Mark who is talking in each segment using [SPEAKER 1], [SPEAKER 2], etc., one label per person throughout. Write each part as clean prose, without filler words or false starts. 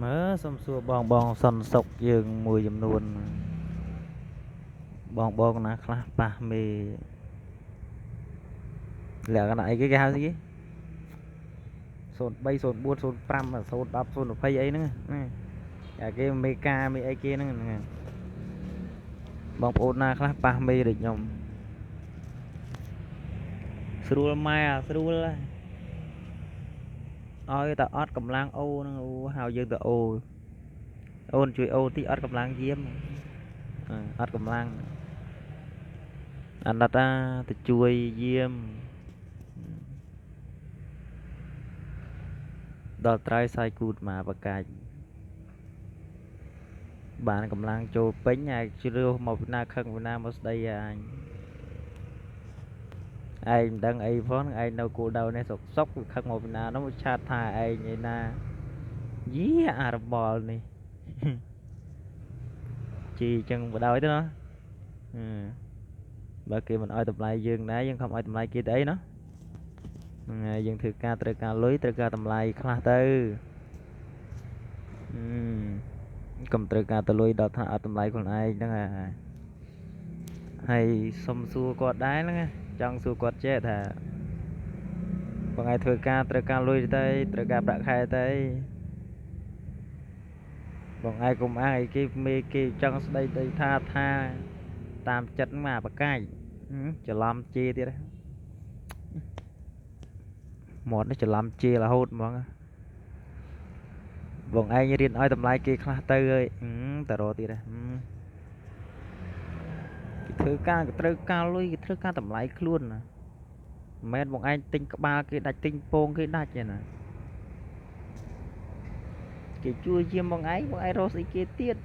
[SPEAKER 1] មើសុំសួរបងសន្តិសុខយើងមួយចំនួនបងណាខ្លះប៉ះមេលក្ខណៈអីគេហៅស្អីគេ03 04 05 010 020អីហ្នឹងណាតែគេមេការមេអីគេហ្នឹងបងប្អូនណាខ្លះប៉ះមេដូចខ្ញុំស្រួលម៉ែស្រួលឲ្យតែអត់កម្លាំងអូហ្នឹងអូហៅយើងទៅអូនជួយអូទីអត់កម្លាំងយាមអត់កម្លាំងអាណិតទៅជួយយាមដល់ត្រៃសាយគូតមកបកាច់បានកម្លាំងចូលពេញហើយជ្រើសមកពីណាខឹងពីណាមកស្ដីអញឯងមិនដឹងអីផងឯងនៅគោលដៅនេះសុកខឹងមកពីណានោះឆាតថាឯងឯណាយីអារបល់នេះជីចឹងបដ ாய் ទៅណាបើគេមិនអោយតម្លៃយើងដែរយើងខំអោយតម្លៃគេទៅអីណាហ្នឹងហើយយើងធ្វើការត្រូវការលុយត្រូវការតម្លៃខ្លះទៅកុំត្រូវការទៅលុយដល់ថាអត់តម្លៃខ្លួនឯងហ្នឹងហើយសុំសួរគាត់ដែរហ្នឹងចង់សួរគាត់ចេះថាបងឯងធ្វើការត្រូវការលុយទៅត្រូវការប្រាក់ខែទៅបងឯងកុំអាងអីគេមេគេចង់ស្ដីទៅថាតាមចិត្តមកបកាយច្រឡំជេរទៀតមាត់នេះច្រឡំជេររហូតហ្មងបងឯងរៀនឲ្យតម្លៃគេខ្លះទៅហើយតរទៀតគេធ្វើការក៏ត្រូវការលុយគេត្រូវការតម្លៃខ្លួនណាមិនមែនបងឯងទិញក្បាលគេដាច់ទិញពងគេដាច់ទេណាគេជួយយាមបងឯងរកស្អីគេទៀត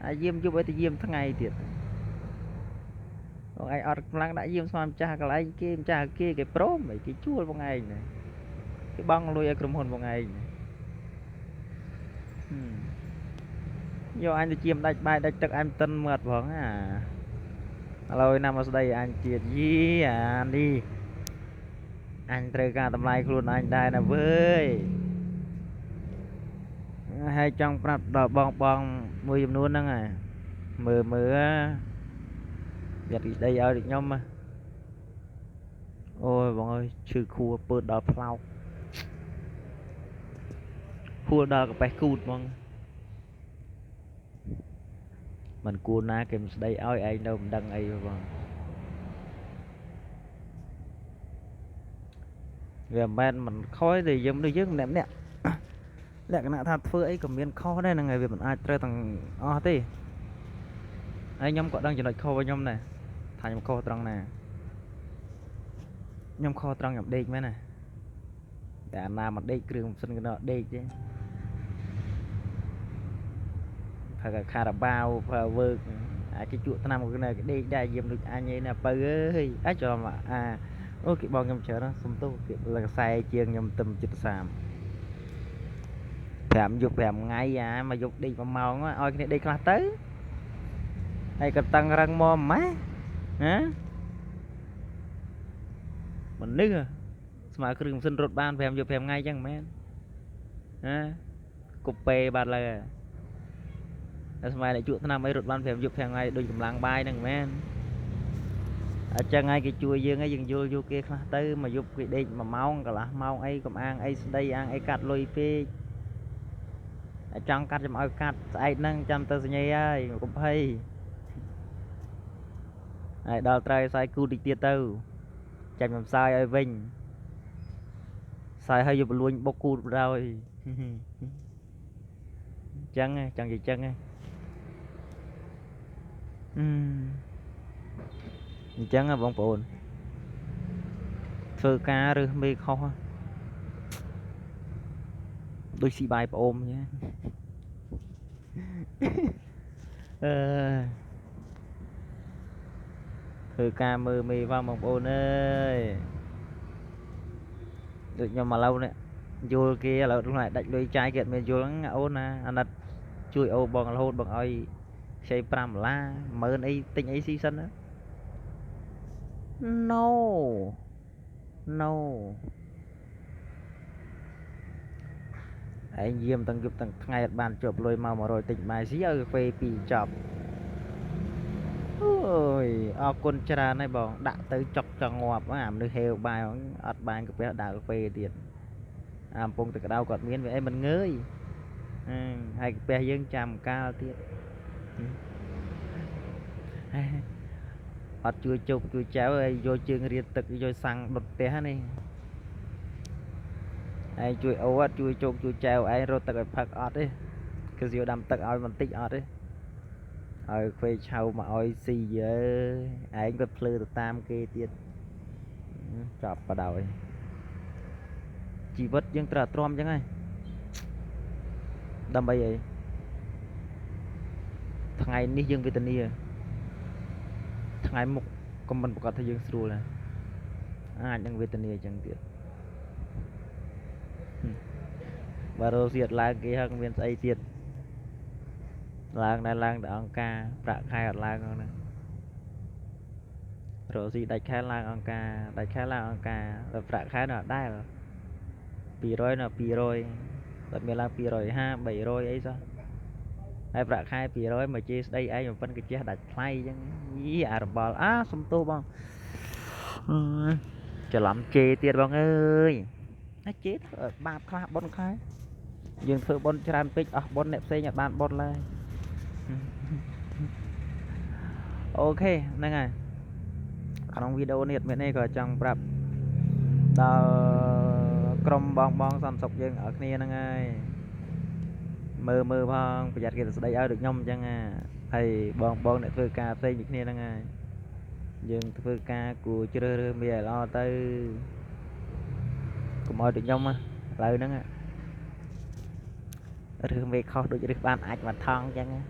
[SPEAKER 1] អាយាមយប់ឲ្យទៅយាមថ្ងៃទៀតបងឯងអត់កម្លាំងដាក់យាមស្មាម្ចាស់កន្លែងគេម្ចាស់គេព្រមអីគេជួលបងឯងណាគេបង់លុយឲ្យក្រុមហ៊ុនបងឯងយកអញទៅជាមដាច់បាយដាច់ទឹកអញមិនតិនមើលផងឥឡូវណាមកស្ដីអញទៀតយីអានេះអញត្រូវការតម្លៃខ្លួនអញដែរណាវើយហើយចង់ប្រាប់ដល់បងមួយចំនួនហ្នឹងមើលវាអត់ស្ដីឲ្យដូចខ្ញុំអូយបងអើយឈឺខួរពើដល់ផ្លោកខួរដល់កាបេះគូតហ្មងមិនគួរណាគេមិនស្ដីឲ្យឯងនៅមិនដឹងអីបងវាមិនមែនមិនខុសទេយើងម្នាក់លក្ខណៈថាធ្វើអីក៏មានខុសដែរហ្នឹងហើយវាមិនអាចត្រូវទាំងអស់ទេហើយខ្ញុំក៏ដឹងចំណុចខុសរបស់ខ្ញុំដែរថាខ្ញុំខុសត្រង់ណាខ្ញុំខុសត្រង់ខ្ញុំដេកមែនណាតែអាណាមកដេកគ្រឿងម៉ាស៊ីនក៏ដេកទេផឹកខារ៉ាបាវផើវើកអាគេជក់ថ្នាំក៏នៅគេដេកដែរយាមដូចអញឯណាបើអើយអាចចូលមកអូគេបងខ្ញុំច្រើនសុំទោសគេលើខ្សែជាងខ្ញុំទឹមចិត្ត30 5 យប់ 5 ថ្ងៃមកយប់ដេក1 ម៉ោងឲ្យគ្នាដេកខ្លះទៅហើយក៏តឹងរឹងមកម៉េះមនុស្សស្មើគ្រឿងម៉ាស៊ីនរត់បាន5 យប់ 5 ថ្ងៃចឹងមែនគប់ពេបាត់ឡើយតែស្មើតែជក់ថ្នាំអីរត់បាន5 យប់ 5 ថ្ងៃដូចកម្លាំងបាយហ្នឹងមែនអញ្ចឹងហើយគេជួយយើងហើយយើងយល់យកគេខ្លះទៅមកយប់គេដេក1 ម៉ោងកន្លះម៉ោងអីកុំអាងអីស្ដីអាងអីកាត់លុយពេកចង់កាត់ចាំឲ្យកាត់ស្អែកហ្នឹងចាំទៅសញ្ញេហើយកុំភ័យហើយដល់ត្រូវខ្សែគូតិចទៀតទៅចាញ់បំផ្សាយឲ្យវិញផ្សាយឲ្យយកបលួញបុកគូតបណ្ដោយចឹងចង់និយាយចឹងអញ្ចឹងបងប្អូនធ្វើការរើសមេខុសដូចស៊ីបាយប្អូនអញ្ចឹងធ្វើការមើលមេបងប្អូនអើយដូចខ្ញុំឥឡូវនេះយល់គេឥឡូវខ្លួនឯងដាច់លុយចាយគេអត់មានយល់ហ្នឹងអូនណាអាណិតជួយអូបងរហូតបងឲ្យខ្ចី$5 10000អីទិញអីស៊ីសិនណា No anh diêm tăng giúp tăng ngày ban chụp lôi mau mà rồi tỉnh mai xí ở phê pi chọc ôi con cha này bọn đã tới chọc cho ngọt á ảm được heo bài ọt bàn cà phê đào cà phê tiền phong từ đâu còn miếng vậy em mình ngơi hai cà phê dân chàm cao tiền ọt chui chụp chui chéo vô chương riêng tực vô xăng đột té này ai chui ô á chui chụp chui chéo ai rồi tực phật ọt đi cái gì đâm tực oi mình tích ọt đi rồi quay chào mà oi xì giờ anh có plơ từ tam kia tiền chọc vào đầu chỉ vật dân tra trom chẳng ai đâm bây vậy thằng ngày ní dân Vitania thằng ngày một con mình có thể dân sưu là dân Vitania chẳng tiệt và rồi diệt là cái hàng miền Tây tiệt làng này làng đã ăn ca đã khai ở làng không nè rồi gì đại khai làng ăn ca đại khai làng ăn ca rồi đã khai là đai rồi pì rồi là pì rồi rồi mình làm pì rồi ha 7 rồi ấy sao ai đã khai pì rồi mà chia đây ai mà phân cái chia đặt play chứ ý à bò xong tô bông chờ lắm chê tiệt bông ơi nó chết ở ba khai bốn khai dương thử bốn tràn pick ở bốn nẹp xây nhật bản bốn lại ok nè ngay trong video này bên này có trong prep crom bong bong xăm sọc dương ở kia nè ngay mơ mơ phong bây giờ kia đây ở được nhom chăng hay bong bong để phơi cà phê như kia nè ngay dương phơi ca của chơi bây giờ lo tới cũng mọi được nhom lời nữa rồi về kho được ban ảnh mà thon chăng